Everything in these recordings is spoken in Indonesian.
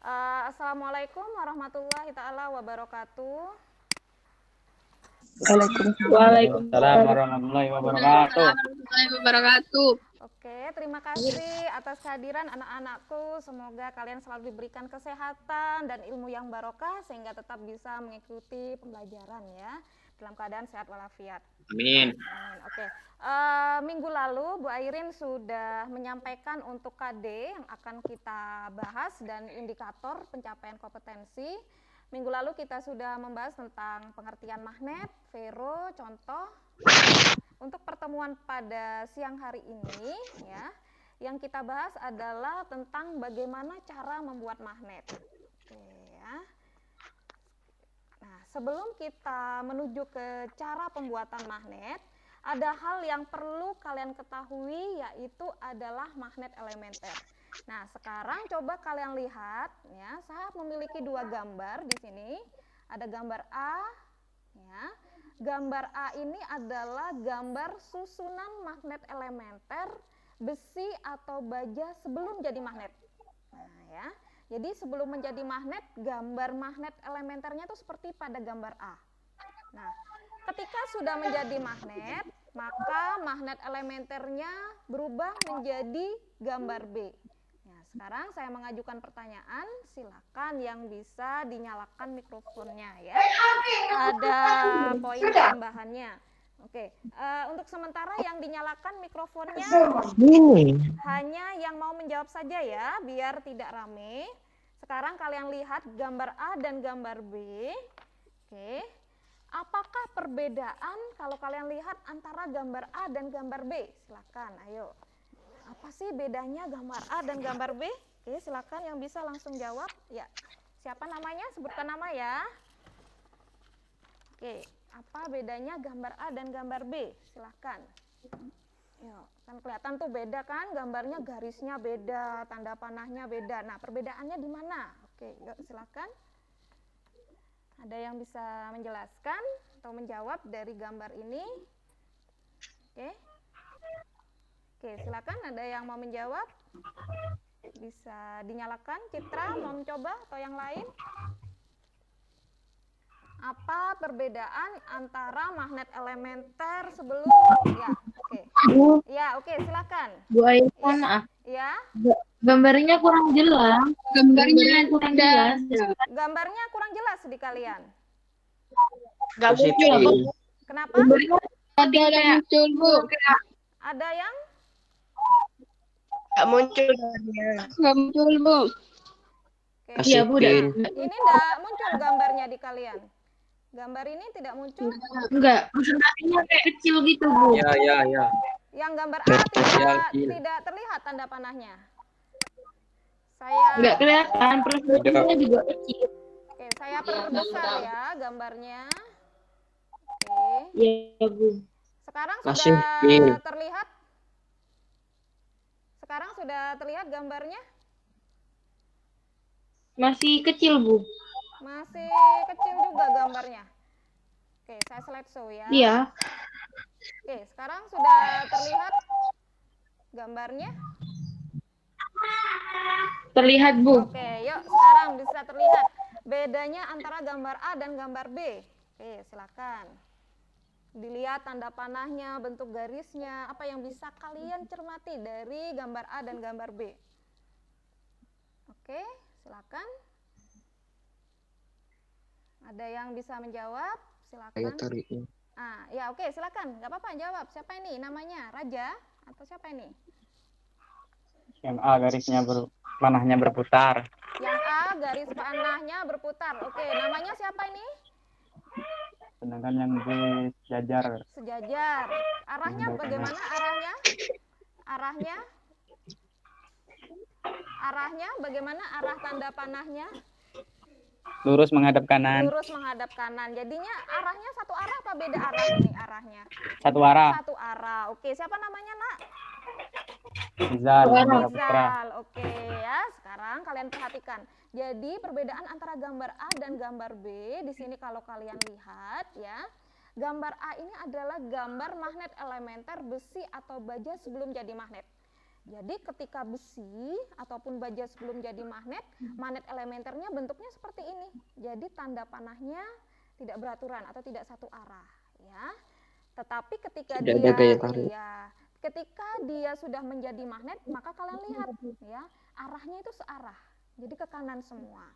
Assalamualaikum warahmatullahi taala wabarakatuh. Waalaikumsalam warahmatullahi wabarakatuh. Oke, terima kasih atas kehadiran anak-anakku. Semoga kalian selalu diberikan kesehatan dan ilmu yang barokah sehingga tetap bisa mengikuti pembelajaran ya dalam keadaan sehat walafiat. Amin. Oke, minggu lalu Bu Airin sudah menyampaikan untuk KD yang akan kita bahas dan indikator pencapaian kompetensi. Minggu lalu kita sudah membahas tentang pengertian magnet, fero, contoh. Untuk pertemuan pada siang hari ini ya, yang kita bahas adalah tentang bagaimana cara membuat magnet. Oke ya. Nah, sebelum kita menuju ke cara pembuatan magnet, ada hal yang perlu kalian ketahui, yaitu adalah magnet elementer. Nah, sekarang coba kalian lihat ya, saya memiliki dua gambar di sini. Ada gambar A ya. Gambar A ini adalah gambar susunan magnet elementer besi atau baja sebelum jadi magnet. Nah, ya. Jadi sebelum menjadi magnet, gambar magnet elementernya itu seperti pada gambar A. Nah, ketika sudah menjadi magnet, maka magnet elementernya berubah menjadi gambar B. Nah, sekarang saya mengajukan pertanyaan, silakan yang bisa dinyalakan mikrofonnya ya. Ada poin tambahannya. Oke, untuk sementara yang dinyalakan mikrofonnya hanya yang mau menjawab saja ya, biar tidak rame. Sekarang kalian lihat gambar A dan gambar B. Oke, apakah perbedaan kalau kalian lihat antara gambar A dan gambar B? Silakan, ayo. Apa sih bedanya gambar A dan gambar B? Oke, silakan yang bisa langsung jawab. Ya, siapa namanya? Sebutkan nama ya. Oke, apa bedanya gambar A dan gambar B? Silakan. Yuk, kan kelihatan tuh beda kan? Gambarnya garisnya beda, tanda panahnya beda. Nah, perbedaannya di mana? Oke, yuk silakan. Ada yang bisa menjelaskan atau menjawab dari gambar ini? Oke. Oke, silakan ada yang mau menjawab? Bisa dinyalakan. Citra mau mencoba atau yang lain? Apa perbedaan antara magnet elementer sebelum ya, oke. Ya, oke, silakan. Bu Aisyah, ya. Gambarnya kurang jelas. Gambarnya kurang jelas. Gambarnya kurang jelas di kalian. Gak muncul. Kenapa? Ada yang muncul, Bu. Ada yang Gak muncul. Gak muncul, Bu. Iya, Bu. ini enggak muncul gambarnya di kalian. Gambar ini tidak muncul? Enggak, presentasinya kayak kecil gitu, Bu. Ya. Yang gambar A tidak terlihat tanda panahnya. Enggak kelihatan, presentasinya juga kecil. Oke, saya perbesar ya gambarnya. Oke. Iya, Bu. Sekarang sudah terlihat? Sekarang sudah terlihat gambarnya? Masih kecil, Bu. Masih kecil juga gambarnya. Oke, saya slideshow ya. Iya. Oke, sekarang sudah terlihat gambarnya? Terlihat, Bu. Oke, yuk sekarang bisa terlihat bedanya antara gambar A dan gambar B. Oke, silakan. Dilihat tanda panahnya, bentuk garisnya, apa yang bisa kalian cermati dari gambar A dan gambar B. Oke, silakan. Ada yang bisa menjawab? Silakan. Ya oke, silakan. Nggak apa-apa jawab. Siapa ini? Namanya Raja atau siapa ini? Yang A garisnya panahnya berputar. Yang A garis panahnya berputar. Oke, namanya siapa ini? Sedangkan yang B sejajar. Sejajar. Arahnya bagaimana arahnya? Arahnya bagaimana arah tanda panahnya? Lurus menghadap kanan. Lurus menghadap kanan. Jadinya arahnya satu arah apa beda arah ini arahnya? Satu arah. Satu arah. Oke, siapa namanya, Nak? Rizal. Oke ya. Sekarang kalian perhatikan. Jadi perbedaan antara gambar A dan gambar B di sini kalau kalian lihat ya. Gambar A ini adalah gambar magnet elementer besi atau baja sebelum jadi magnet. Jadi ketika besi ataupun baja sebelum jadi magnet, magnet elementernya bentuknya seperti ini. Jadi tanda panahnya tidak beraturan atau tidak satu arah, ya. Tetapi ketika ketika dia sudah menjadi magnet, maka kalian lihat ya, arahnya itu searah. Jadi ke kanan semua.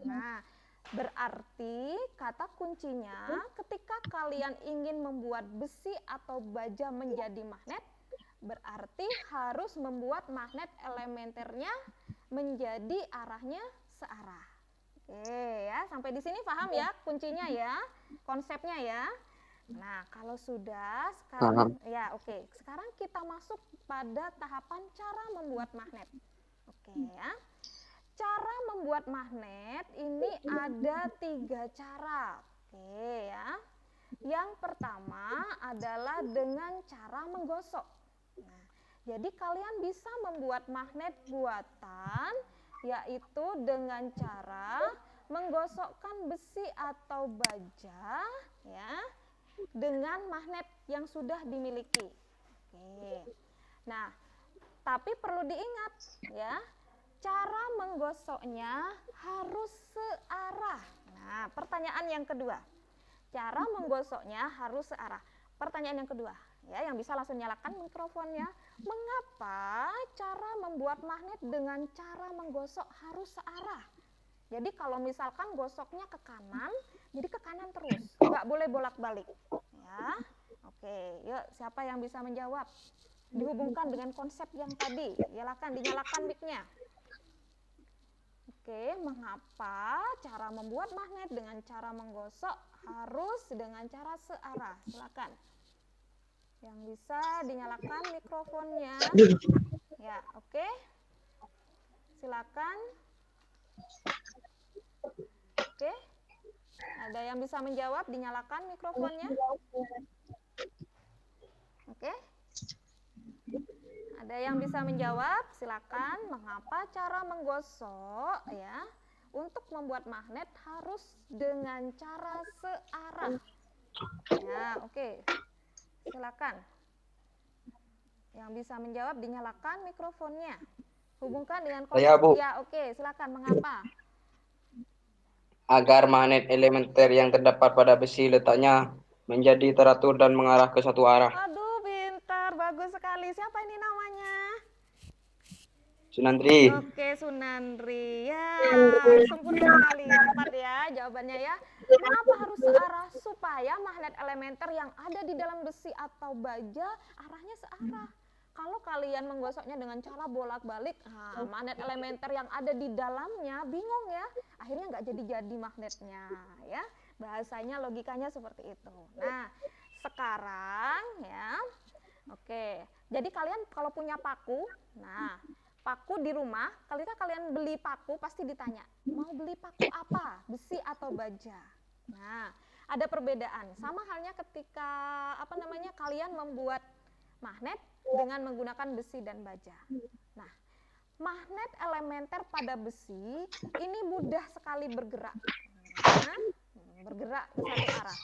Nah, berarti kata kuncinya ketika kalian ingin membuat besi atau baja menjadi magnet, berarti harus membuat magnet elementernya menjadi arahnya searah. Oke ya, sampai di sini paham ya kuncinya ya, konsepnya ya. Nah, kalau sudah sekarang ya oke. Sekarang kita masuk pada tahapan cara membuat magnet. Oke ya. Cara membuat magnet ini ada 3 cara. Oke ya. Yang pertama adalah dengan cara menggosok. Nah, jadi kalian bisa membuat magnet buatan yaitu dengan cara menggosokkan besi atau baja ya dengan magnet yang sudah dimiliki. Oke. Nah, tapi perlu diingat ya, cara menggosoknya harus searah. Nah, pertanyaan yang kedua. Cara menggosoknya harus searah. Pertanyaan yang kedua, ya, yang bisa langsung nyalakan mikrofonnya. Mengapa cara membuat magnet dengan cara menggosok harus searah? Jadi kalau misalkan gosoknya ke kanan, jadi ke kanan terus, nggak boleh bolak-balik. Ya, oke, yuk siapa yang bisa menjawab? Dihubungkan dengan konsep yang tadi, dinyalakan mic-nya. Oke, mengapa cara membuat magnet dengan cara menggosok harus dengan cara searah? Silakan. Yang bisa dinyalakan mikrofonnya. Ya, oke. Silakan. Oke. Ada yang bisa menjawab? Dinyalakan mikrofonnya. Oke. Ada yang bisa menjawab? Silakan. Mengapa cara menggosok ya untuk membuat magnet harus dengan cara searah? Ya, oke. Silakan. Yang bisa menjawab dinyalakan mikrofonnya. Hubungkan dengan konsep. Ya, oke. Silakan. Mengapa? Agar magnet elementer yang terdapat pada besi letaknya menjadi teratur dan mengarah ke satu arah. Aduh, pintar, bagus sekali. Siapa ini namanya? Sunandri. Oke, Sunandri. Ya, sempurna sekali. Tepat ya jawabannya ya. Kenapa harus searah? Supaya magnet elementer yang ada di dalam besi atau baja arahnya searah. Kalau kalian menggosoknya dengan cara bolak-balik, magnet elementer yang ada di dalamnya bingung ya, akhirnya nggak jadi magnetnya ya. Bahasanya, logikanya seperti itu. Nah, sekarang ya, oke. Jadi kalian kalau punya paku, nah paku di rumah, ketika kalian beli paku pasti ditanya, mau beli paku apa, besi atau baja? Nah, ada perbedaan. Sama halnya ketika kalian membuat magnet dengan menggunakan besi dan baja. Nah, magnet elementer pada besi ini mudah sekali bergerak. Nah, bergerak ke satu arah.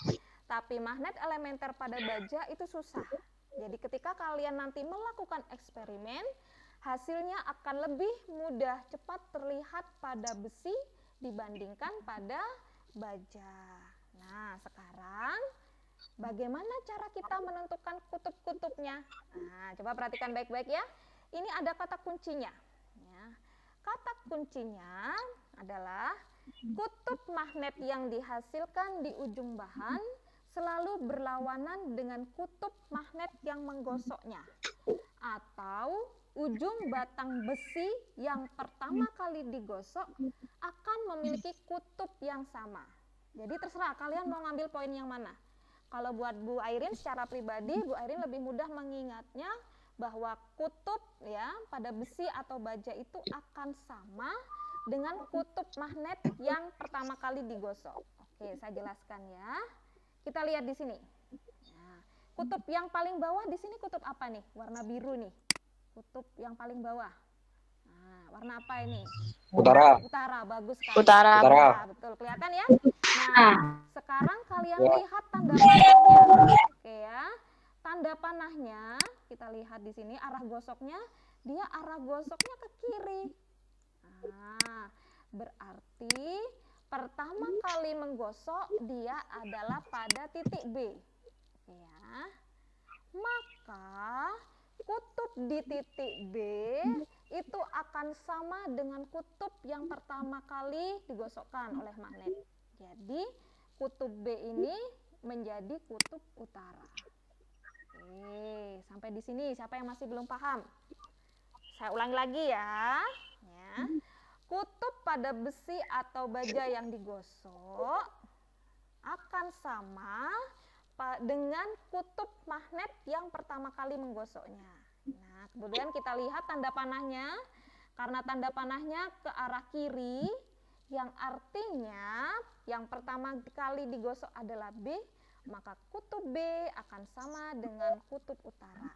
Tapi magnet elementer pada baja itu susah. Jadi ketika kalian nanti melakukan eksperimen, hasilnya akan lebih mudah cepat terlihat pada besi dibandingkan pada baja. Nah, sekarang bagaimana cara kita menentukan kutub-kutubnya? Nah, coba perhatikan baik-baik ya. Ini ada kata kuncinya. Ya. Kata kuncinya adalah kutub magnet yang dihasilkan di ujung bahan selalu berlawanan dengan kutub magnet yang menggosoknya. Atau ujung batang besi yang pertama kali digosok akan memiliki kutub yang sama. Jadi terserah kalian mau ngambil poin yang mana. Kalau buat Bu Airin secara pribadi, Bu Airin lebih mudah mengingatnya bahwa kutub ya pada besi atau baja itu akan sama dengan kutub magnet yang pertama kali digosok. Oke, saya jelaskan ya. Kita lihat di sini. Nah, kutub yang paling bawah di sini kutub apa nih? Warna biru nih. Kutub yang paling bawah. Nah, warna apa ini? Utara. Utara, bagus sekali. Utara. Nah, betul, kelihatan ya? Nah, sekarang kalian lihat tanda panahnya. Oke ya. Tanda panahnya kita lihat di sini arah gosoknya dia arah gosoknya ke kiri. Nah, berarti pertama kali menggosok dia adalah pada titik B. Ya. Maka kutub di titik B itu akan sama dengan kutub yang pertama kali digosokkan oleh magnet. Jadi kutub B ini menjadi kutub utara. Oke, sampai di sini siapa yang masih belum paham? Saya ulangi lagi ya. Kutub pada besi atau baja yang digosok akan sama dengan kutub magnet yang pertama kali menggosoknya. Nah, kemudian kita lihat tanda panahnya. Karena tanda panahnya ke arah kiri, yang artinya yang pertama kali digosok adalah B, maka kutub B akan sama dengan kutub utara.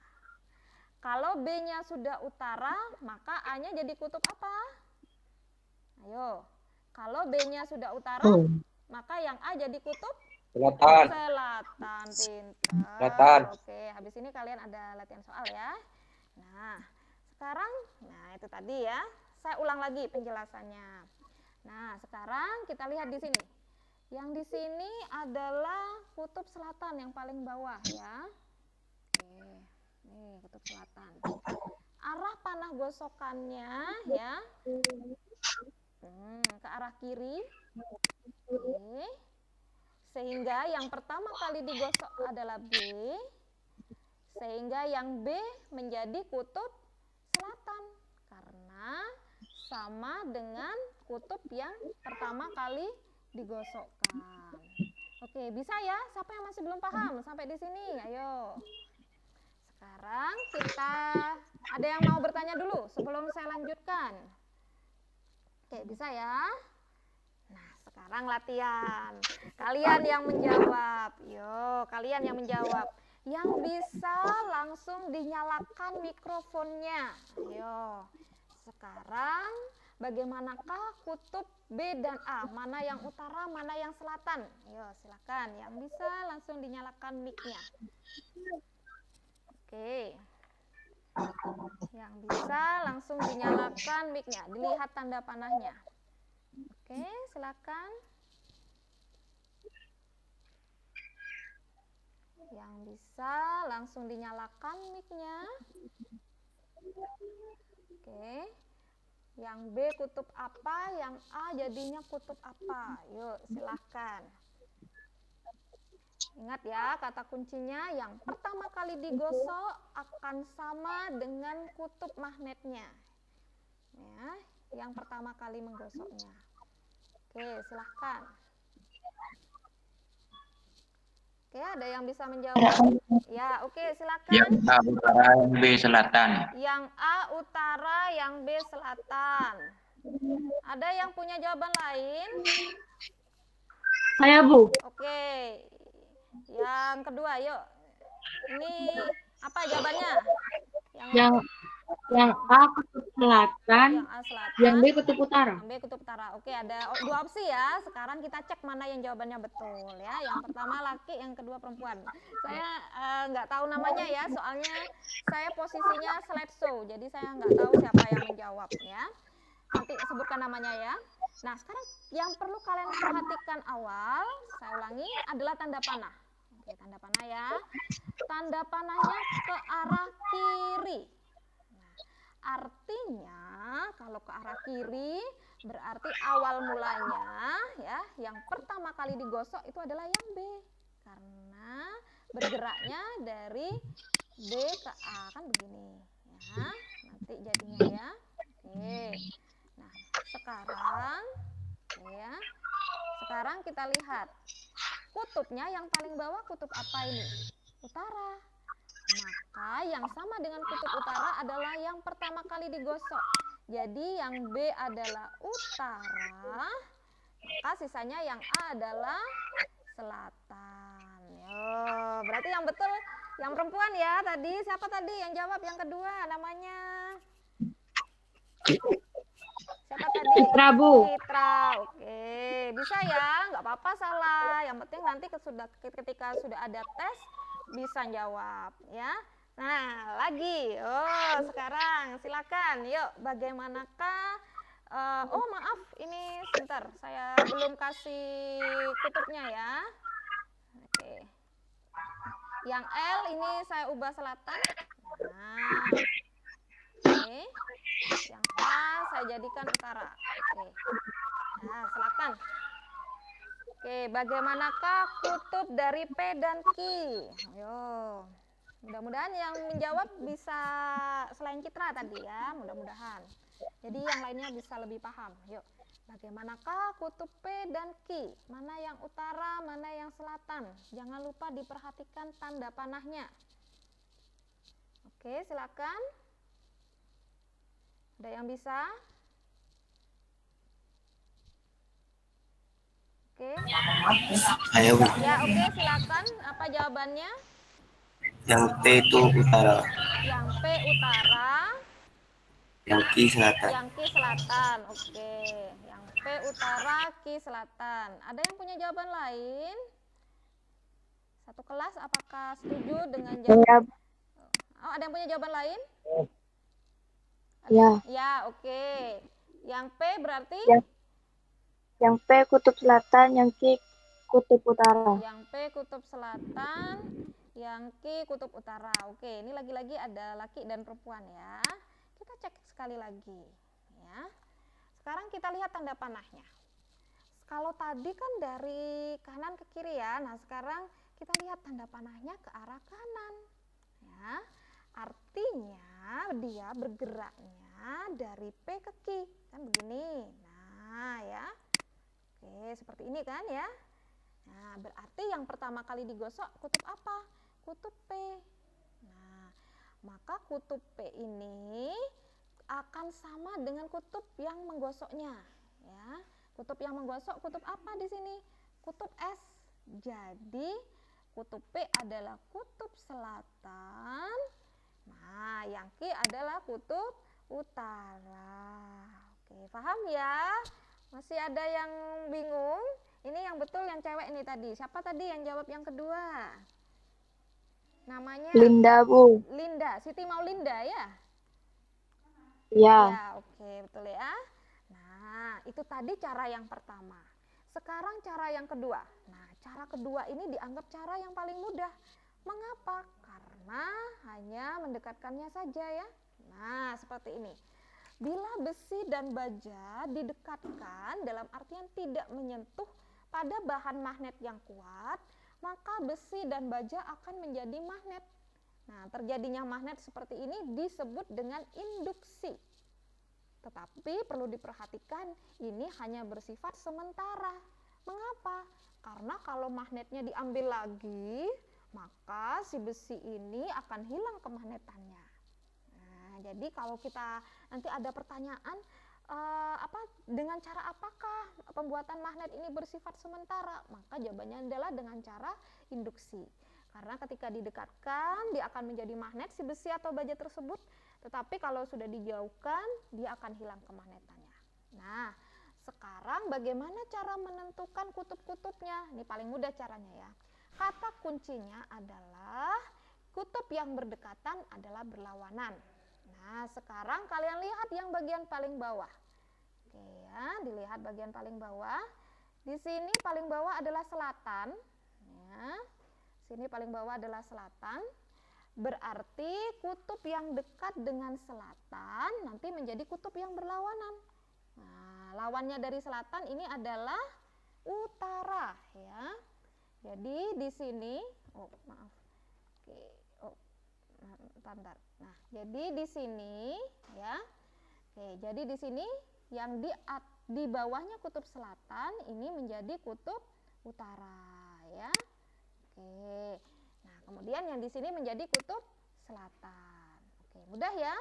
Kalau B-nya sudah utara, maka A-nya jadi kutub apa? Ayo, kalau B-nya sudah utara, maka yang A jadi kutub Selatan. selatan. Pintar. Selatan. Oke, habis ini kalian ada latihan soal ya. Nah, sekarang, itu tadi ya. Saya ulang lagi penjelasannya. Nah, sekarang kita lihat di sini. Yang di sini adalah kutub selatan yang paling bawah ya. Oke, nih kutub selatan. Arah panah gosokannya ya. Ke arah kiri. Oke. Sehingga yang pertama kali digosok adalah B, sehingga yang B menjadi kutub selatan karena sama dengan kutub yang pertama kali digosokkan. Oke, bisa ya? Siapa yang masih belum paham sampai di sini? Ayo. Sekarang kita ada yang mau bertanya dulu sebelum saya lanjutkan. Oke, bisa ya? Nah, sekarang latihan. Kalian yang menjawab. Yo, kalian yang menjawab. Yang bisa langsung dinyalakan mikrofonnya. Ayo. Sekarang bagaimanakah kutub B dan A? Mana yang utara, mana yang selatan? Ayo, silakan. Yang bisa langsung dinyalakan mic-nya. Oke. Yang bisa langsung dinyalakan mic-nya. Dilihat tanda panahnya. Oke, silakan. Yang bisa langsung dinyalakan mic-nya. Oke. Yang B kutub apa, yang A jadinya kutub apa? Yuk, silakan. Ingat ya, kata kuncinya yang pertama kali digosok akan sama dengan kutub magnetnya. Ya, yang pertama kali menggosoknya. Oke, silahkan. Oke, ada yang bisa menjawab? Ya, oke, silakan. Yang A utara, yang B selatan. Yang A utara, yang B selatan. Ada yang punya jawaban lain? Saya, Bu. Oke. Yang kedua, yuk. Ini apa jawabannya? Yang A kutub selatan, Yang A selatan. yang B kutub utara. B kutub utara. Oke, ada dua opsi ya. Sekarang kita cek mana yang jawabannya betul ya. Yang pertama laki, yang kedua perempuan. Saya nggak tahu namanya ya, soalnya saya posisinya slideshow, jadi saya nggak tahu siapa yang menjawab ya. Nanti sebutkan namanya ya. Nah, sekarang yang perlu kalian perhatikan awal, saya ulangi, adalah tanda panah. Oke, tanda panah ya. Tanda panahnya ke arah kiri. Artinya kalau ke arah kiri berarti awal mulanya ya yang pertama kali digosok itu adalah yang B karena bergeraknya dari B ke A kan begini ya nanti jadinya ya. Oke, nah sekarang kita lihat kutubnya yang paling bawah kutub apa ini? Utara. Maka yang sama dengan kutub utara adalah yang pertama kali digosok. Jadi yang B adalah utara, maka sisanya yang A adalah selatan. Yo, berarti yang betul yang perempuan ya tadi. Siapa tadi yang jawab yang kedua namanya? Siapa tadi? Citra, Bu. Citra. Oke, bisa ya, nggak apa-apa salah. Yang penting nanti ketika sudah ada tes bisa jawab ya. Nah, lagi. Oh, sekarang silakan. Yuk, bagaimanakah oh maaf, ini sebentar, saya belum kasih kutubnya ya. Oke. Yang L ini saya ubah selatan. Nah. Oke. Yang K saya jadikan utara. Oke. Nah, silakan. Oke, bagaimanakah kutub dari P dan Q? Ayo. Mudah-mudahan yang menjawab bisa selain Citra tadi ya, mudah-mudahan. Jadi yang lainnya bisa lebih paham. Yuk, bagaimanakah kutub P dan Q? Mana yang utara, mana yang selatan? Jangan lupa diperhatikan tanda panahnya. Oke, silakan. Ada yang bisa? Oke. Ayo, Bu. Ya, oke, silakan. Apa jawabannya? Yang P itu utara, Yang P utara, yang Q selatan. yang Q selatan. Oke, yang P utara, Q selatan. Ada yang punya jawaban lain? Satu kelas apakah setuju dengan jawaban? Oh, ada yang punya jawaban lain? Ya. Ya, oke. Yang P berarti? Yang P kutub selatan, yang Q kutub utara. Yang P kutub selatan, yang Q kutub utara. Oke, ini lagi-lagi ada laki dan perempuan ya. Kita cek sekali lagi ya. Sekarang kita lihat tanda panahnya. Kalau tadi kan dari kanan ke kiri ya. Nah, sekarang kita lihat tanda panahnya ke arah kanan ya. Artinya dia bergeraknya dari P ke Q. Kan begini. Nah, ya. Oke, seperti ini kan ya. Nah, berarti yang pertama kali digosok kutub apa? Kutub P. Nah, maka kutub P ini akan sama dengan kutub yang menggosoknya, ya. Kutub yang menggosok kutub apa di sini? Kutub S. Jadi, kutub P adalah kutub selatan. Nah, yang Q adalah kutub utara. Oke, paham ya? Masih ada yang bingung? Ini yang betul yang cewek ini tadi. Siapa tadi yang jawab yang kedua? Namanya Linda, Bu. Linda. Siti Maulinda ya? Ya. Ya, oke, betul ya. Nah, itu tadi cara yang pertama. Sekarang cara yang kedua. Nah, cara kedua ini dianggap cara yang paling mudah. Mengapa? Karena hanya mendekatkannya saja ya. Nah, seperti ini. Bila besi dan baja didekatkan dalam artian tidak menyentuh pada bahan magnet yang kuat, maka besi dan baja akan menjadi magnet. Nah, terjadinya magnet seperti ini disebut dengan induksi. Tetapi perlu diperhatikan, ini hanya bersifat sementara. Mengapa? Karena kalau magnetnya diambil lagi, maka si besi ini akan hilang kemagnetannya. Jadi kalau kita nanti ada pertanyaan dengan cara apakah pembuatan magnet ini bersifat sementara, maka jawabannya adalah dengan cara induksi. Karena ketika didekatkan dia akan menjadi magnet si besi atau baja tersebut, tetapi kalau sudah dijauhkan dia akan hilang kemagnetannya. Nah, sekarang bagaimana cara menentukan kutub-kutubnya? Ini paling mudah caranya ya. Kata kuncinya adalah kutub yang berdekatan adalah berlawanan. Nah, sekarang kalian lihat yang bagian paling bawah. Oke ya, dilihat bagian paling bawah. Di sini paling bawah adalah selatan. Ya, sini paling bawah adalah selatan. Berarti kutub yang dekat dengan selatan nanti menjadi kutub yang berlawanan. Nah, lawannya dari selatan ini adalah utara ya. Jadi di sini, oh maaf. Oke, oh, bentar. Nah, jadi di sini ya. Oke, jadi di sini yang di bawahnya kutub selatan ini menjadi kutub utara ya. Oke. Nah, kemudian yang di sini menjadi kutub selatan. Oke, mudah ya?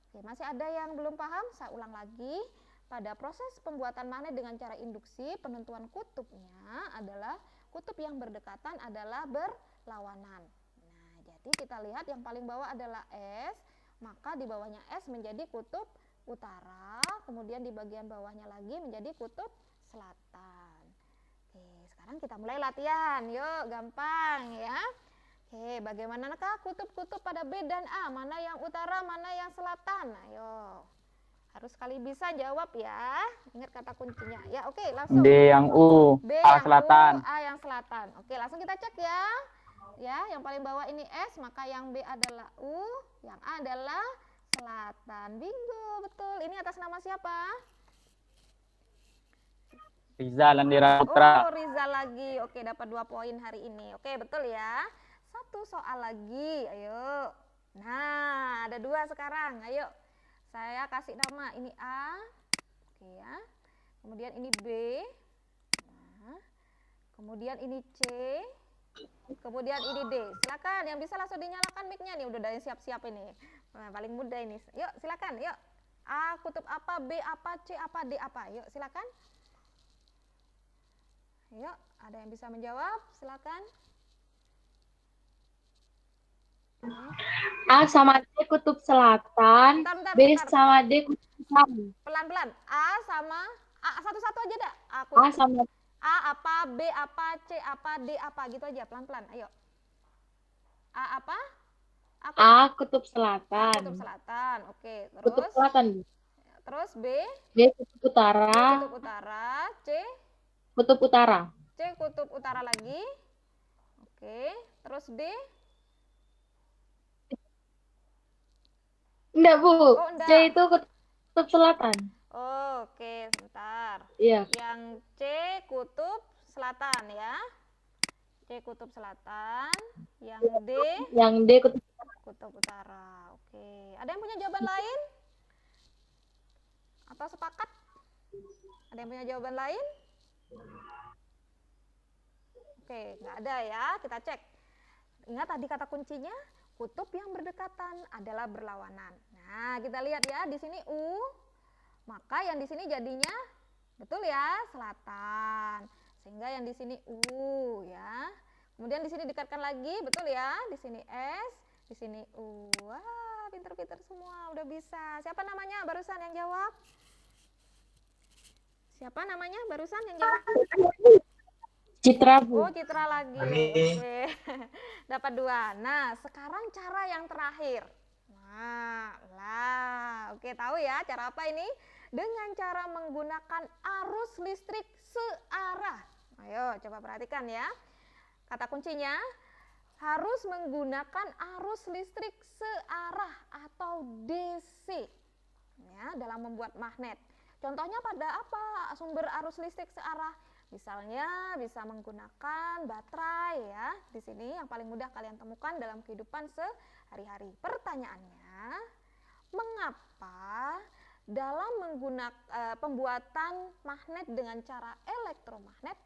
Oke, masih ada yang belum paham? Saya ulang lagi. Pada proses pembuatan magnet dengan cara induksi, penentuan kutubnya adalah kutub yang berdekatan adalah berlawanan. Jadi kita lihat yang paling bawah adalah S, maka di bawahnya S menjadi kutub utara, kemudian di bagian bawahnya lagi menjadi kutub selatan. Oke, sekarang kita mulai latihan, yuk gampang ya. Oke, bagaimanakah kutub-kutub pada B dan A? Mana yang utara, mana yang selatan? Ayo. Harus sekali bisa jawab ya. Ingat kata kuncinya. Ya, oke, langsung. D yang U, B A yang selatan. U, A yang selatan. Oke, langsung kita cek ya. Ya, yang paling bawah ini S, maka yang B adalah U, yang A adalah selatan. Bingo, betul. Ini atas nama siapa? Rizal Andira Putra. Oh, Rizal lagi. Oke, dapat 2 poin hari ini. Oke, betul ya. 1 soal lagi. Ayo. Nah, ada 2 sekarang. Ayo. Saya kasih nama. Ini A. Oke ya. Kemudian ini B. Nah, kemudian ini C. Kemudian ini D. Silakan yang bisa langsung dinyalakan mic-nya nih. Udah ada yang siap-siap ini. Nah, paling mudah ini. Yuk, silakan. Yuk. A kutub apa, B apa, C apa, D apa. Yuk, silakan. Yuk, ada yang bisa menjawab? Silakan. A sama D kutub selatan, B Bentar. sama D kutub utara. Pelan-pelan. A sama A satu-satu aja dah. A sama A apa, B apa, C apa, D apa, gitu aja pelan-pelan. Ayo. A apa? A kutub selatan. Kutub selatan. Oke, Kutub terus selatan. terus B B kutub utara. kutub utara, C Kutub utara. kutub utara lagi. Oke, terus D. Enggak, Bu. Oh, enggak. C itu kutub selatan. Oke, sebentar. Iya. Yang C kutub selatan ya. C kutub selatan, yang D Yang D kutub kutub utara. Oke. Ada yang punya jawaban lain? Atau sepakat? Ada yang punya jawaban lain? Oke, nggak ada ya. Kita cek. Ingat tadi kata kuncinya, kutub yang berdekatan adalah berlawanan. Nah, kita lihat ya, di sini U, maka yang di sini jadinya betul ya, selatan. Sehingga yang di sini U ya. Kemudian di sini dekatkan lagi, betul ya. Di sini S, di sini U. Wah, pinter-pinter semua, udah bisa. Siapa namanya barusan yang jawab? Siapa namanya barusan yang jawab? Citra, Bu. Oh, Citra lagi. Oke. Dapat 2. Nah, sekarang cara yang terakhir. Nah, oke, tahu ya cara apa ini? Dengan cara menggunakan arus listrik searah. Ayo, coba perhatikan ya. Kata kuncinya harus menggunakan arus listrik searah atau DC ya, dalam membuat magnet. Contohnya pada apa sumber arus listrik searah? Misalnya bisa menggunakan baterai ya. Di sini yang paling mudah kalian temukan dalam kehidupan sehari-hari. Pertanyaannya, mengapa dalam menggunakan pembuatan magnet dengan cara elektromagnet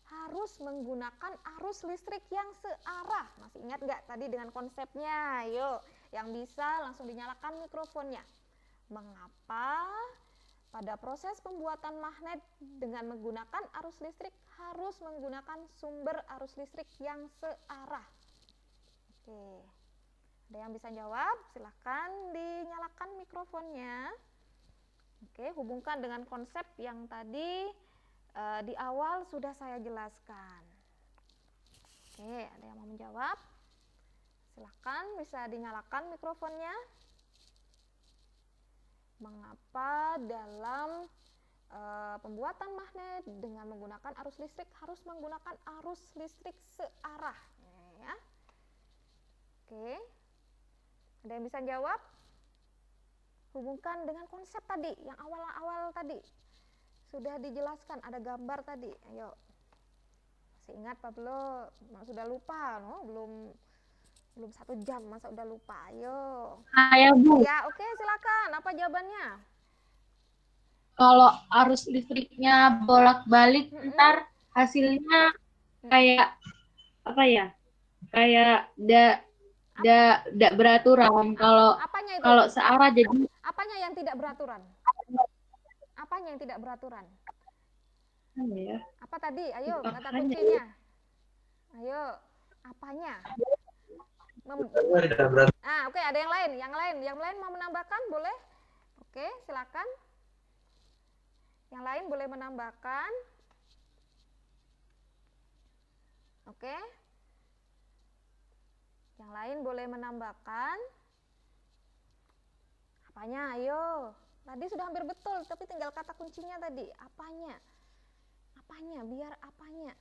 harus menggunakan arus listrik yang searah? Masih ingat nggak tadi dengan konsepnya? Ayo, yang bisa langsung dinyalakan mikrofonnya. Mengapa pada proses pembuatan magnet dengan menggunakan arus listrik harus menggunakan sumber arus listrik yang searah? Oke, ada yang bisa jawab? Silahkan dinyalakan mikrofonnya. Oke, hubungkan dengan konsep yang tadi di awal sudah saya jelaskan. Oke, ada yang mau menjawab? Silahkan bisa dinyalakan mikrofonnya. Mengapa dalam pembuatan magnet dengan menggunakan arus listrik harus menggunakan arus listrik searah? Ya. Oke, ada yang bisa jawab? Hubungkan dengan konsep tadi, yang awal-awal tadi. Sudah dijelaskan, ada gambar tadi. Ayo. Masih ingat Pak belum? Sudah lupa, no? Belum 1 jam, masa udah lupa? Ayo. Saya, Bu. Ya, oke, silakan. Apa jawabannya? Kalau arus listriknya bolak-balik, ntar hasilnya kayak apa ya? Kayak tidak beraturan. Apanya itu? Kalau searah jadi Apanya yang tidak beraturan? Apanya yang tidak beraturan? ya. Apa tadi? Ayo, kata Apanya? kuncinya. Ayo, apanya? Oke, ada yang lain. Yang lain mau menambahkan boleh? Oke, silakan. Yang lain boleh menambahkan. Oke. Yang lain boleh menambahkan. Apanya? Ayo. Tadi sudah hampir betul, tapi tinggal kata kuncinya tadi. Apanya? Apanya? Biar apanya?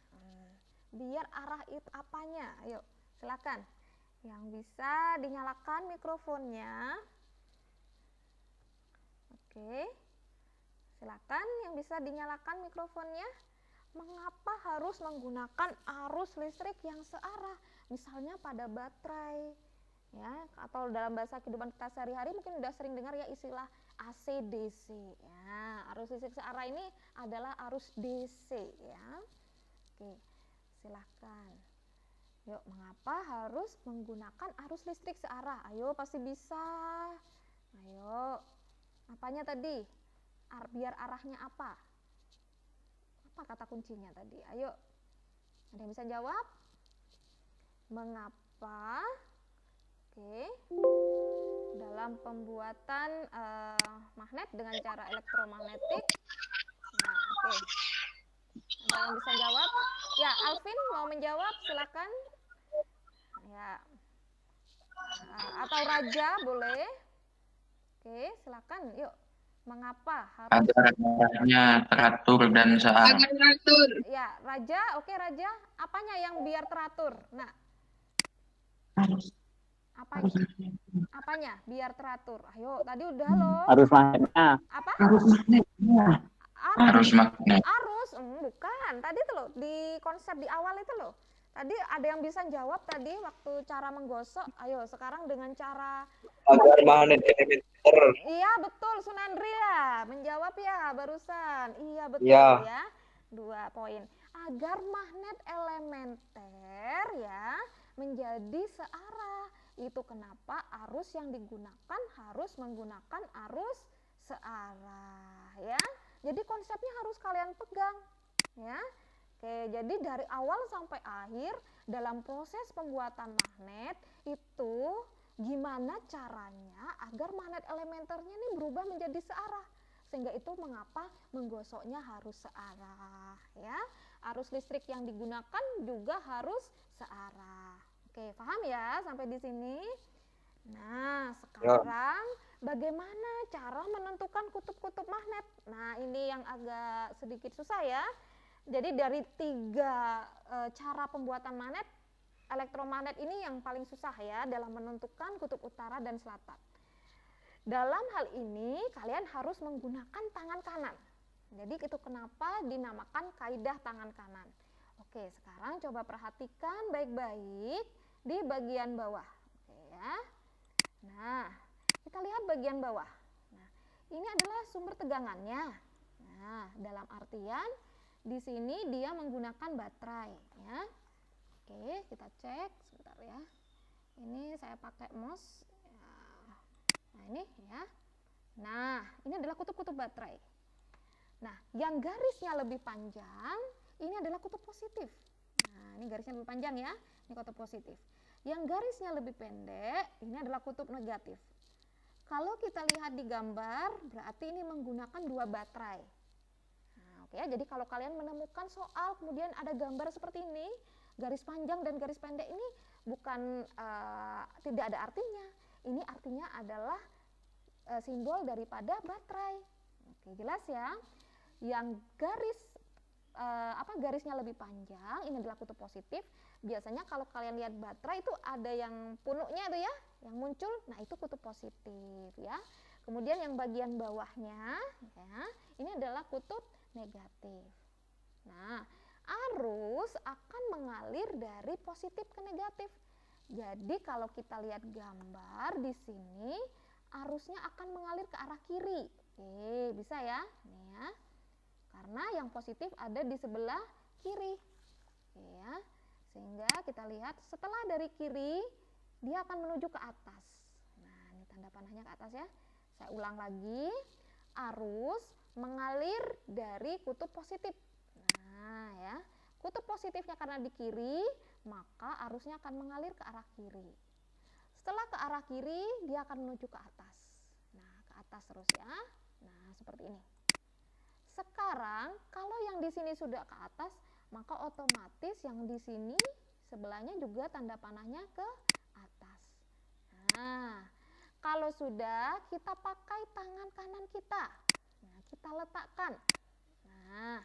Biar arah itu apanya? Ayo, silakan. Yang bisa dinyalakan mikrofonnya. Oke. Silakan yang bisa dinyalakan mikrofonnya. Mengapa harus menggunakan arus listrik yang searah? Misalnya pada baterai, ya, atau dalam bahasa kehidupan kita sehari-hari mungkin udah sering dengar ya istilah AC DC. Ya, arus listrik searah ini adalah arus DC, ya. Oke, silahkan. Yuk, mengapa harus menggunakan arus listrik searah? Ayo, pasti bisa. Ayo, apanya tadi? Biar arahnya apa? Apa kata kuncinya tadi? Ayo, ada yang bisa jawab? Mengapa? Oke, dalam pembuatan magnet dengan cara elektromagnetik. Nah, oke. Ada yang bisa jawab? Ya, Alvin mau menjawab, silakan. Ya, atau Raja boleh. Oke, silakan. Yuk, mengapa harus? Agar arahnya teratur dan searah. Agar teratur. Ya, Raja, oke Raja. Apanya yang biar teratur? Nah, apanya? Apanya biar teratur? Ayo, tadi udah loh. Arus magnetnya. Apa? Arus magnetnya. Arus magnet. Arus, bukan. Tadi tuh loh di konsep di awal itu loh. Tadi ada yang bisa jawab tadi waktu cara menggosok. Ayo, sekarang dengan cara Agar magnet elementer. iya betul, Sunandria menjawab ya barusan. Iya betul Ya. ya. 2 poin. Agar magnet elementer ya menjadi searah. Itu kenapa arus yang digunakan harus menggunakan arus searah ya. Jadi konsepnya harus kalian pegang ya. Oke, jadi dari awal sampai akhir dalam proses pembuatan magnet itu gimana caranya agar magnet elementernya ini berubah menjadi searah. Sehingga itu mengapa menggosoknya harus searah ya. Arus listrik yang digunakan juga harus searah. Oke, paham ya sampai di sini? Nah, sekarang bagaimana cara menentukan kutub-kutub magnet? Nah, ini yang agak sedikit susah ya. Jadi dari 3 cara pembuatan magnet, elektromagnet ini yang paling susah ya dalam menentukan kutub utara dan selatan. Dalam hal ini kalian harus menggunakan tangan kanan. Jadi itu kenapa dinamakan kaidah tangan kanan. Oke, sekarang coba perhatikan baik-baik di bagian bawah. Oke ya. Nah, kita lihat bagian bawah. Nah, ini adalah sumber tegangannya. Nah, dalam artian di sini dia menggunakan baterai ya. Oke, kita cek sebentar ya. Ini saya pakai mouse. Nah, ini ya. Nah, ini adalah kutub-kutub baterai. Nah, yang garisnya lebih panjang ini adalah kutub positif. Nah, ini garisnya lebih panjang ya. Ini kutub positif. Yang garisnya lebih pendek ini adalah kutub negatif. Kalau kita lihat di gambar, berarti ini menggunakan 2 baterai. Ya, jadi kalau kalian menemukan soal kemudian ada gambar seperti ini, garis panjang dan garis pendek ini bukan tidak ada artinya. Ini artinya adalah simbol daripada baterai. Oke, jelas ya. Yang garisnya lebih panjang ini adalah kutub positif. Biasanya kalau kalian lihat baterai itu ada yang punuknya itu ya, yang muncul. Nah, itu kutub positif ya. Kemudian yang bagian bawahnya ya, ini adalah kutub negatif. Nah, arus akan mengalir dari positif ke negatif. Jadi kalau kita lihat gambar di sini, arusnya akan mengalir ke arah kiri. Oke, bisa ya? Nih ya. Karena yang positif ada di sebelah kiri. Oke ya. Sehingga kita lihat setelah dari kiri, dia akan menuju ke atas. Nah, ini tanda panahnya ke atas ya. Saya ulang lagi. Arus mengalir dari kutub positif. Nah ya, kutub positifnya karena di kiri, maka arusnya akan mengalir ke arah kiri. Setelah ke arah kiri, dia akan menuju ke atas. Nah, ke atas terus ya. Nah, seperti ini. Sekarang, kalau yang di sini sudah ke atas, maka otomatis yang di sini sebelahnya juga tanda panahnya ke Nah, kalau sudah, kita pakai tangan kanan kita. Nah, kita letakkan. Nah,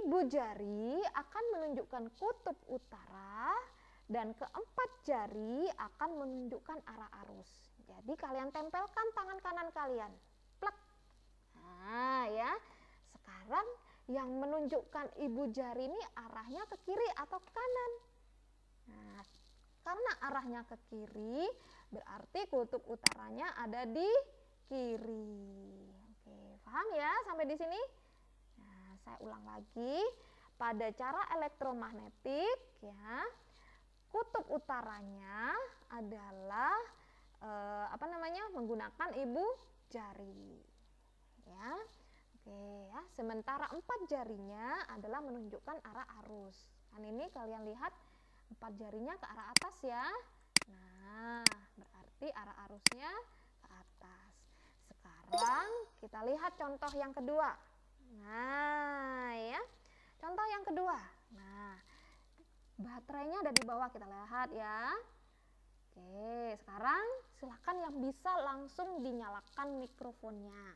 ibu jari akan menunjukkan kutub utara dan keempat jari akan menunjukkan arah arus. Jadi kalian tempelkan tangan kanan kalian. Plek. Nah, ya. Sekarang yang menunjukkan ibu jari ini arahnya ke kiri atau ke kanan. Nah, karena arahnya ke kiri, berarti kutub utaranya ada di kiri. Oke, paham ya sampai di sini? Nah, saya ulang lagi. Pada cara elektromagnetik, ya, kutub utaranya adalah menggunakan ibu jari. Ya. Oke, ya. Sementara empat jarinya adalah menunjukkan arah arus. Kan ini kalian lihat empat jarinya ke arah atas ya. Nah, berarti arah arusnya ke atas. Sekarang kita lihat contoh yang kedua. Nah, ya. Contoh yang kedua. Nah, baterainya ada di bawah, kita lihat ya. Oke, sekarang silakan yang bisa langsung dinyalakan mikrofonnya.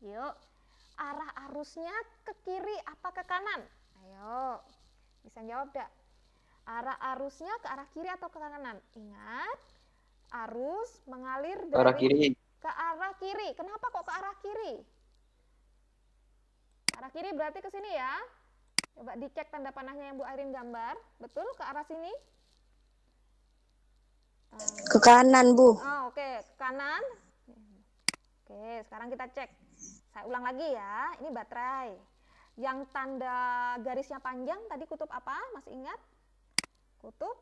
Yuk. Arah arusnya ke kiri apa ke kanan? Ayo, bisa jawab gak? Arah arusnya ke arah kiri atau ke kanan? Ingat, arus mengalir dari Arah kiri. ke arah kiri. Kenapa kok ke arah kiri? Arah kiri berarti ke sini ya. Coba dicek tanda panahnya yang Bu Airin gambar. Betul ke arah sini? Ke kanan, Bu. Oh, oke, ke kanan. Oke, sekarang kita cek. Saya ulang lagi ya, ini baterai. Yang tanda garisnya panjang tadi kutub apa? Masih ingat? Kutub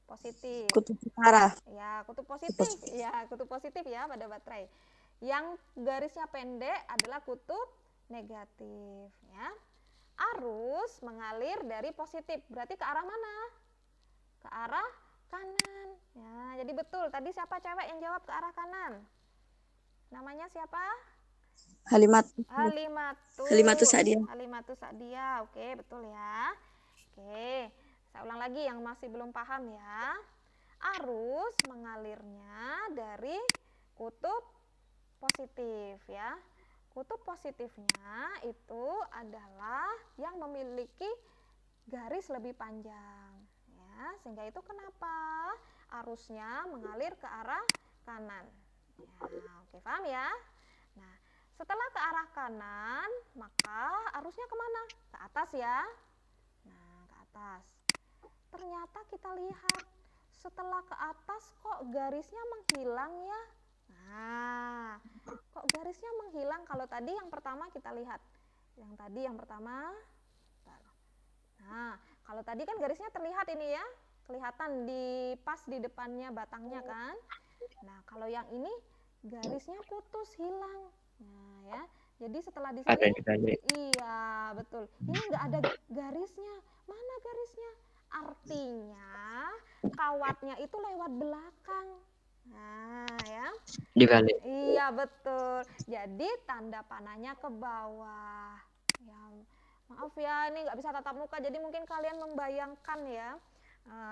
positif. Kutub utara. Ya, kutub positif. Ya, kutub positif ya pada baterai. Yang garisnya pendek adalah kutub negatif ya. Arus mengalir dari positif. Berarti ke arah mana? Ke arah kanan. Ya, jadi betul. Tadi siapa cewek yang jawab ke arah kanan? Namanya siapa? Halimatus Sa'diyah. Halimatus Sa'diyah. Oke, betul ya. Oke, saya ulang lagi yang masih belum paham ya. Arus mengalirnya dari kutub positif ya. Kutub positifnya itu adalah yang memiliki garis lebih panjang ya. Sehingga itu kenapa arusnya mengalir ke arah kanan. Ya, oke, paham ya? Nah, setelah ke arah kanan, maka arusnya kemana? Ke atas ya. Nah, ke atas. Ternyata kita lihat, setelah ke atas kok garisnya menghilang ya? Nah, kok garisnya menghilang? Kalau tadi yang pertama kita lihat. Yang pertama. Nah, kalau tadi kan garisnya terlihat ini ya. Kelihatan di pas di depannya batangnya kan. Nah, kalau yang ini garisnya putus, hilang. Nah, ya. Jadi setelah di sini, iya, betul. Ini nggak ada garisnya. Mana garisnya? Artinya kawatnya itu lewat belakang. Nah, ya. Dibalik. Iya, betul. Jadi tanda panahnya ke bawah. Ya, maaf ya, ini nggak bisa tatap muka. Jadi mungkin kalian membayangkan ya.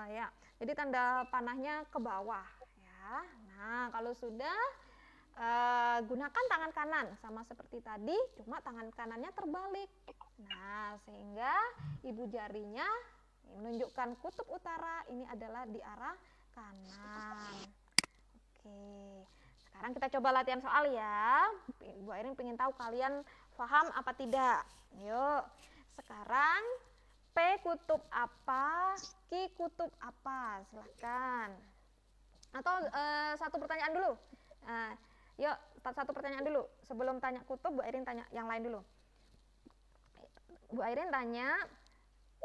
Ya. Jadi tanda panahnya ke bawah. Ya. Nah, kalau sudah gunakan tangan kanan sama seperti tadi, cuma tangan kanannya terbalik. Nah, sehingga ibu jarinya menunjukkan kutub utara, ini adalah di arah kanan. Oke, sekarang kita coba latihan soal ya. Bu Airin pengen tahu kalian paham apa tidak. Yuk, sekarang P kutub apa, Q kutub apa? Silakan. Atau satu pertanyaan dulu. Yuk, satu pertanyaan dulu. Sebelum tanya kutub, Bu Airin tanya yang lain dulu. Bu Airin tanya,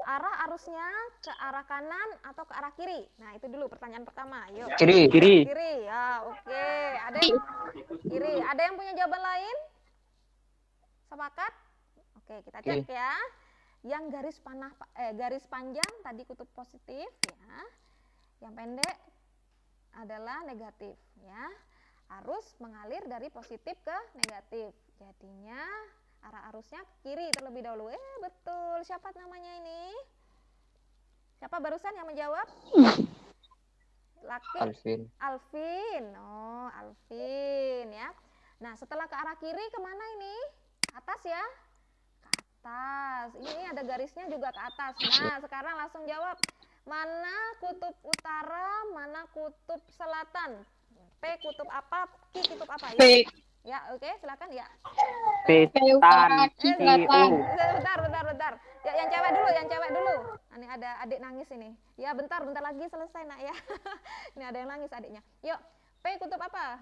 arah arusnya ke arah kanan atau ke arah kiri? Nah, itu dulu pertanyaan pertama. Yuk. Kiri. Kiri. Ya, oke. Ada yang kiri. Ada yang punya jawaban lain? Sepakat? Oke, kita cek ya. Yang garis panjang tadi kutub positif ya. Yang pendek adalah negatif ya. Arus mengalir dari positif ke negatif. Jadinya arah arusnya ke kiri terlebih dahulu. Betul. Siapa namanya ini? Siapa barusan yang menjawab? Laki. Alvin. Alvin. Oh, Alvin ya. Nah, setelah ke arah kiri kemana ini? Atas ya? Ke atas. Ini ada garisnya juga ke atas. Nah, sekarang langsung jawab. Mana kutub utara, mana kutub selatan? P kutub apa? Q kutub apa? P. Ya, oke, silakan ya. P utara, Q selatan. Bentar. Ya, yang cewek dulu. Ini ada adik nangis ini. Ya, bentar lagi selesai, Nak ya. Ini ada yang nangis adiknya. Yuk, P kutub apa?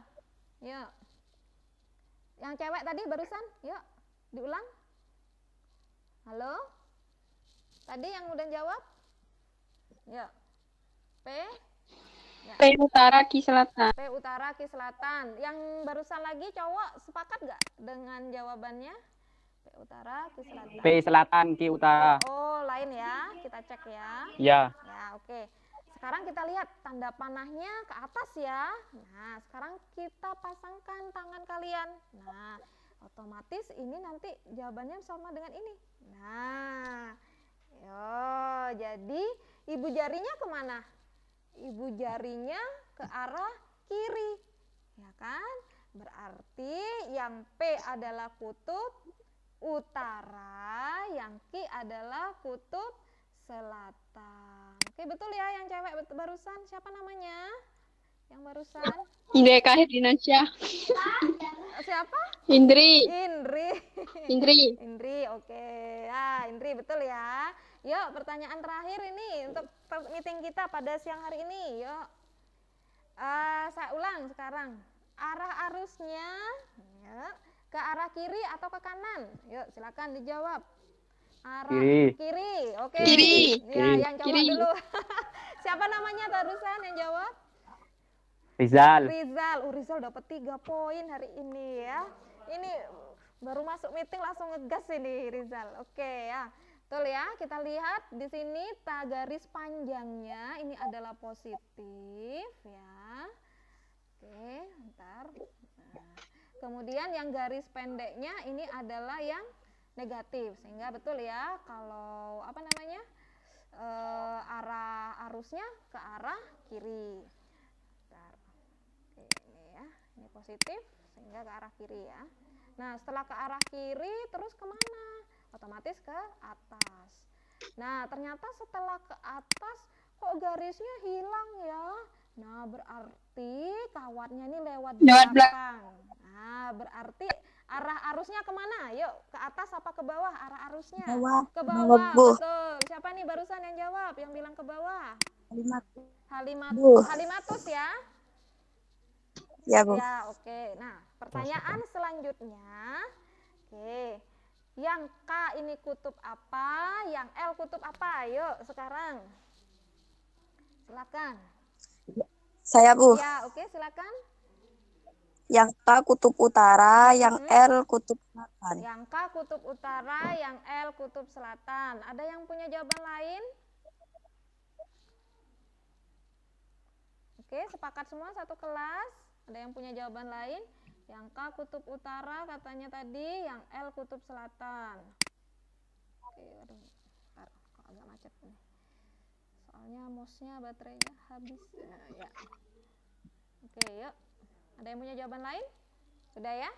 Yuk. Yang cewek tadi barusan, yuk, diulang. Halo? Tadi yang udah jawab? Yuk. P. Ya. P utara, Q selatan. P utara, Q selatan. Yang barusan lagi cowok sepakat gak dengan jawabannya? P utara, Q selatan. P selatan, Q utara. Oh, lain ya. Kita cek ya. Ya. Ya, oke. Sekarang kita lihat tanda panahnya ke atas ya. Nah, sekarang kita pasangkan tangan kalian. Nah, otomatis ini nanti jawabannya sama dengan ini. Nah, yo, jadi ibu jarinya kemana? Ibu jarinya ke arah kiri, ya kan? Berarti yang P adalah kutub utara, yang Q adalah kutub selatan. Oke, betul ya yang cewek barusan. Siapa namanya? Yang barusan? Indeka Herdinansyah. Siapa? Indri. Indri, oke. Ya, Indri betul ya. Yuk, pertanyaan terakhir ini untuk meeting kita pada siang hari ini. Yuk. Saya ulang sekarang. Arah arusnya ya, ke arah kiri atau ke kanan? Yuk, silakan dijawab. Arah kiri. Oke. Kiri. Ya, yang jawab dulu. Siapa namanya barusan yang jawab? Rizal. Rizal dapat 3 poin hari ini ya. Ini baru masuk meeting langsung ngegas ini Rizal. Oke ya. Betul ya, kita lihat di sini garis panjangnya ini adalah positif ya. Oke, bentar. Nah, kemudian yang garis pendeknya ini adalah yang negatif, sehingga betul ya kalau apa namanya arah arusnya ke arah kiri. Bentar. Oke, ini ya, ini positif sehingga ke arah kiri ya. Nah, setelah ke arah kiri terus kemana? Otomatis ke atas. Nah, ternyata setelah ke atas kok garisnya hilang ya. Nah, berarti kawatnya ini lewat belakang. Nah, berarti arah arusnya kemana? Yuk, ke atas apa ke bawah arah arusnya? Ke bawah, betul. Siapa nih barusan yang jawab, yang bilang ke bawah? Halimatus ya? Ya, Bu. Ya, oke. Nah, pertanyaan selanjutnya. Oke. Yang K ini kutub apa? Yang L kutub apa? Yuk, sekarang. Silakan. Saya, Bu. Ya, oke, silakan. Yang K kutub utara, yang L kutub selatan. Yang K kutub utara, yang L kutub selatan. Ada yang punya jawaban lain? Oke, sepakat semua satu kelas. Ada yang punya jawaban lain? Yang K kutub utara katanya tadi, yang L kutub selatan. Oke, aduh, bentar, kok agak macet nih. Soalnya mouse-nya baterainya habis. Ya. Oke, yuk. Ada yang punya jawaban lain? Sudah ya?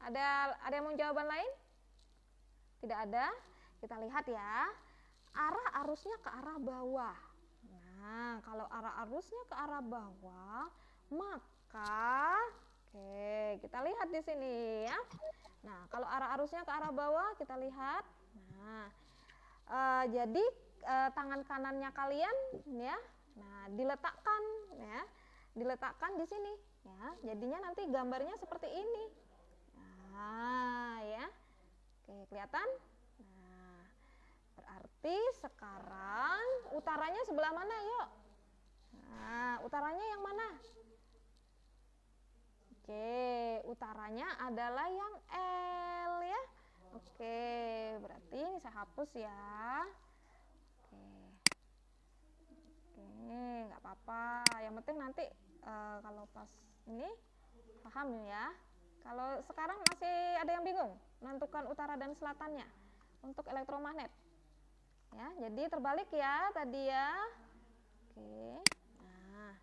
Ada yang mau jawaban lain? Tidak ada. Kita lihat ya. Arah arusnya ke arah bawah. Nah, kalau arah arusnya ke arah bawah, maka oke, kita lihat di sini ya. Nah, kalau arah arusnya ke arah bawah, kita lihat. Nah, jadi tangan kanannya kalian ya. Nah, diletakkan di sini ya. Jadinya nanti gambarnya seperti ini. Nah, ya. Oke, kelihatan? Nah, berarti sekarang utaranya sebelah mana, yuk? Nah, utaranya yang mana? Oke, utaranya adalah yang L ya. Oke, berarti ini saya hapus ya. Oke, nggak apa-apa. Yang penting nanti kalau pas ini paham ya. Kalau sekarang masih ada yang bingung menentukan utara dan selatannya untuk elektromagnet. Ya, jadi terbalik ya tadi ya. Oke. Nah,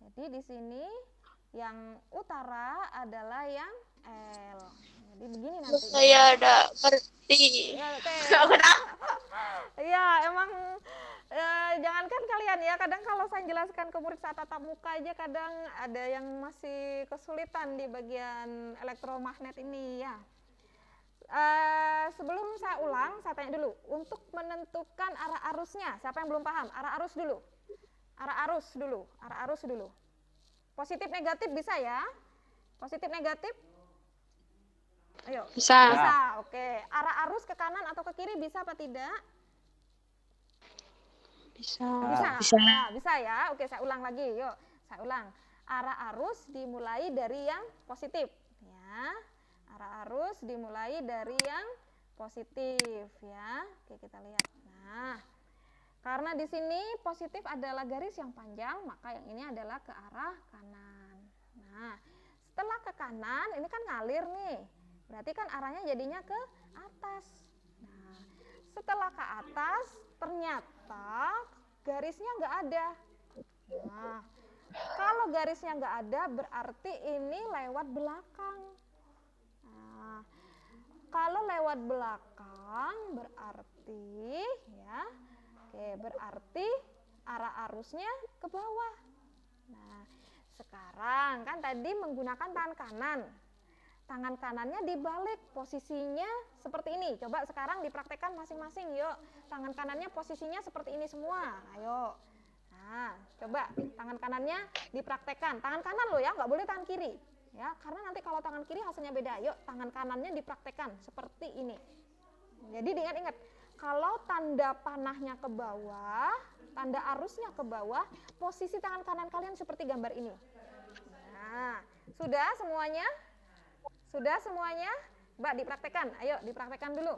Jadi di sini yang utara adalah yang L. Jadi begini nanti. Saya ada ngerti. Ya, iya, emang jangankan kalian ya, kadang kalau saya jelaskan ke murid saat tatap muka aja kadang ada yang masih kesulitan di bagian elektromagnet ini ya. Sebelum saya ulang, saya tanya dulu, untuk menentukan arah arusnya, siapa yang belum paham? Arah arus dulu. Arah arus dulu. Positif negatif bisa ya? Positif negatif? Ayo. Bisa. Bisa, oke. Arah arus ke kanan atau ke kiri bisa apa tidak? Bisa. Bisa. Nah, bisa ya. Oke, saya ulang lagi. Yuk, saya ulang. Arah arus dimulai dari yang positif, ya. Arah arus dimulai dari yang positif, ya. Oke, kita lihat. Nah, karena di sini positif adalah garis yang panjang, maka yang ini adalah ke arah kanan. Nah, setelah ke kanan, ini kan ngalir nih. Berarti kan arahnya jadinya ke atas. Nah, setelah ke atas, ternyata garisnya nggak ada. Nah, kalau garisnya nggak ada, berarti ini lewat belakang. Nah, kalau lewat belakang, berarti ya, oke, berarti arah arusnya ke bawah. Nah, sekarang kan tadi menggunakan tangan kanan. Tangan kanannya dibalik, posisinya seperti ini. Coba sekarang dipraktekkan masing-masing, yuk. Tangan kanannya posisinya seperti ini semua. Ayo. Nah, coba tangan kanannya dipraktekkan. Tangan kanan loh ya, nggak boleh tangan kiri. Ya, karena nanti kalau tangan kiri hasilnya beda. Yuk, tangan kanannya dipraktekkan seperti ini. Jadi diingat-ingat, kalau tanda panahnya ke bawah, tanda arusnya ke bawah, posisi tangan kanan kalian seperti gambar ini. Nah, sudah semuanya? Sudah semuanya? Mbak, dipraktekkan. Ayo, dipraktekkan dulu.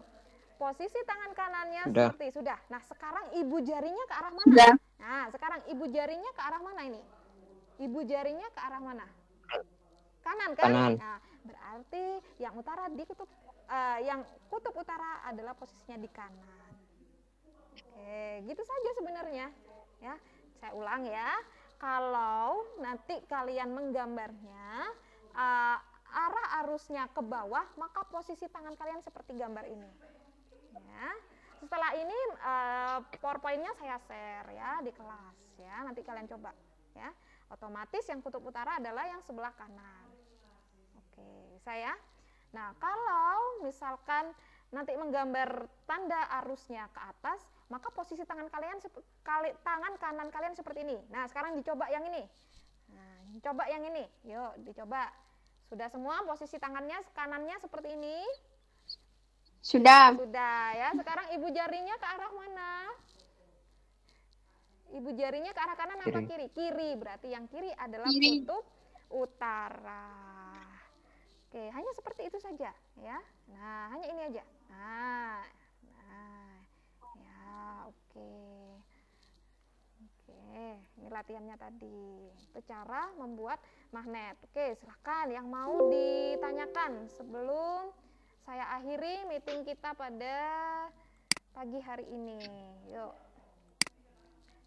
Posisi tangan kanannya seperti sudah. Nah, sekarang ibu jarinya ke arah mana? Sudah. Nah, sekarang ibu jarinya ke arah mana ini? Ibu jarinya ke arah mana? Kanan kan? Kanan. Nah, berarti yang utara di kutub yang kutub utara adalah posisinya di kanan. Oke, gitu saja sebenarnya. Ya, saya ulang ya. Kalau nanti kalian menggambarnya arah arusnya ke bawah, maka posisi tangan kalian seperti gambar ini. Ya. Setelah ini PowerPoint-nya saya share ya di kelas ya. Nanti kalian coba ya. Otomatis yang kutub utara adalah yang sebelah kanan. Oke, saya. Nah, kalau misalkan nanti menggambar tanda arusnya ke atas, maka posisi tangan kalian tangan kanan kalian seperti ini. Nah, sekarang dicoba yang ini. Nah, coba yang ini. Yuk, dicoba. Sudah semua posisi tangannya kanannya seperti ini? Sudah. Sudah ya. Sekarang ibu jarinya ke arah mana? Ibu jarinya ke arah kanan apa kiri? Kiri. Berarti yang kiri adalah kutub utara. Oke, hanya seperti itu saja ya. Nah, hanya ini aja. Nah, ya, oke. Ini latihannya tadi. Itu cara membuat magnet. Oke, silahkan yang mau ditanyakan sebelum saya akhiri meeting kita pada pagi hari ini. Yuk.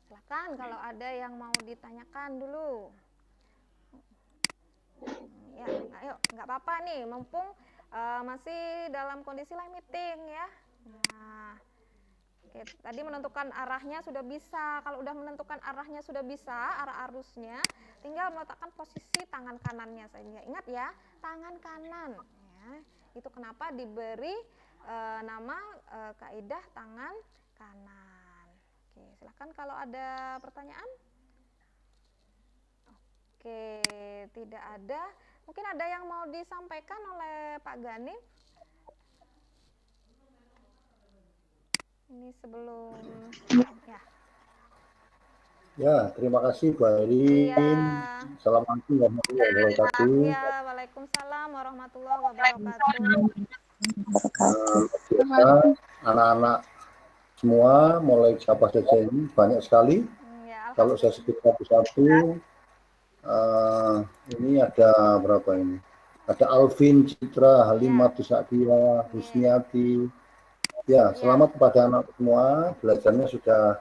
Silahkan kalau ada yang mau ditanyakan dulu. Ya, ayo, nggak apa-apa nih, mumpung masih dalam kondisi live meeting ya. Nah, oke, tadi menentukan arahnya sudah bisa. Kalau udah menentukan arahnya sudah bisa, arah arusnya, tinggal meletakkan posisi tangan kanannya saja. Ingat ya, tangan kanan. Ya, itu kenapa diberi nama kaidah tangan kanan. Oke, silahkan kalau ada pertanyaan. Oke, tidak ada. Mungkin ada yang mau disampaikan oleh Pak Gani. Ini sebelum ya. Ya, terima kasih Bu Airin. Iya. Assalamualaikum warahmatullahi wabarakatuh. Ya, waalaikumsalam warahmatullahi wabarakatuh. Anak-anak semua mulai Sabah saja ini banyak sekali. Ya, kalau saya sebut satu-satu, ini ada berapa ini? Ada Alvin, Citra, Halimah, Tusakia, Husniati. Ya, selamat kepada anak semua. Belajarnya sudah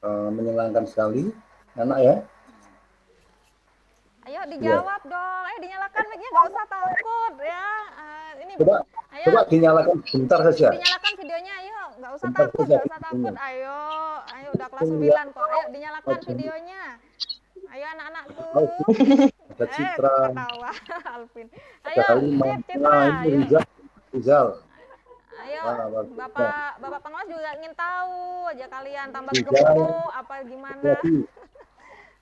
menyenangkan sekali, anak ya. Ayo dijawab dong. Dinyalakan mic-nya, nggak usah takut ya. Ini Coba, ayo coba dinyalakan sebentar saja. dinyalakan videonya, ayo. Nggak usah Bentar takut, saja nggak usah takut. videonya. Ayo, ayo udah kelas Iya. 9 kok. Ayo dinyalakan Oke. videonya. Ayo anak-anakku. Ada Citra, Ketawa Alvin. ada Ayo, Halimah. Cip, Citra. Nah, ini Ayo. Rizal. Ayo, Nah, bagus. Bapak pengawas juga ingin tahu aja kalian tambah Rizal. gemuk apa gimana. Jadi,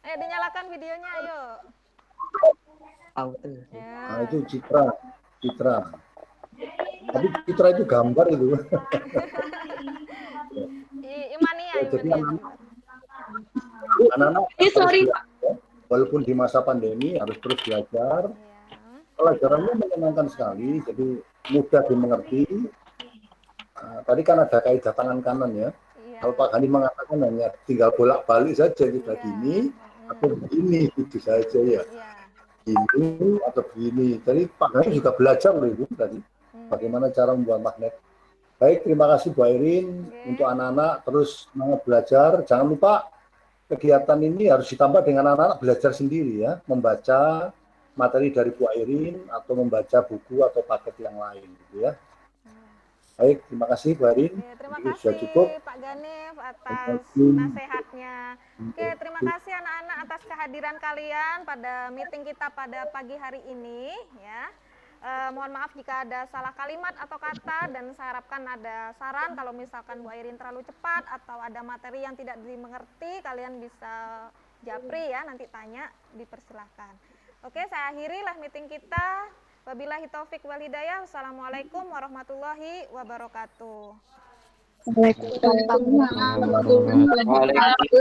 Ayo dinyalakan videonya, ayo. Auto. Ya. nah itu Citra. Tapi Citra itu gambar itu. Imania, Jadi Imania. anak-anak sorry. walaupun di masa pandemi harus terus belajar. Ya. Pelajarannya menyenangkan sekali, jadi mudah dimengerti. Tadi kan ada kaidah tangan kanan ya. Iya. Kalau Pak Gani mengatakan hanya tinggal bolak-balik saja kita Iya. gini atau begini itu saja ya. Iya. Gini atau begini. Jadi Pak Gani juga belajar loh Ibu tadi bagaimana cara membuat magnet. Baik, terima kasih Bu Airin. Oke. Untuk anak-anak terus semangat belajar. Jangan lupa kegiatan ini harus ditambah dengan anak-anak belajar sendiri ya, membaca materi dari Bu Airin atau membaca buku atau paket yang lain gitu ya. Baik, terima kasih Bu Airin. Oke, terima Ini kasih sudah cukup. Pak Ganif atas kasih. nasihatnya. Oke, terima kasih anak-anak atas kehadiran kalian pada meeting kita pada pagi hari ini ya. Mohon maaf jika ada salah kalimat atau kata dan saya harapkan ada saran kalau misalkan Bu Airin terlalu cepat atau ada materi yang tidak dimengerti, kalian bisa japri ya, nanti tanya, dipersilahkan. Oke, saya akhirilah meeting kita. Wabillahi taufik wal hidayah. Wassalamualaikum warahmatullahi wabarakatuh. Waalaikumsalam. Waalaikumsalam.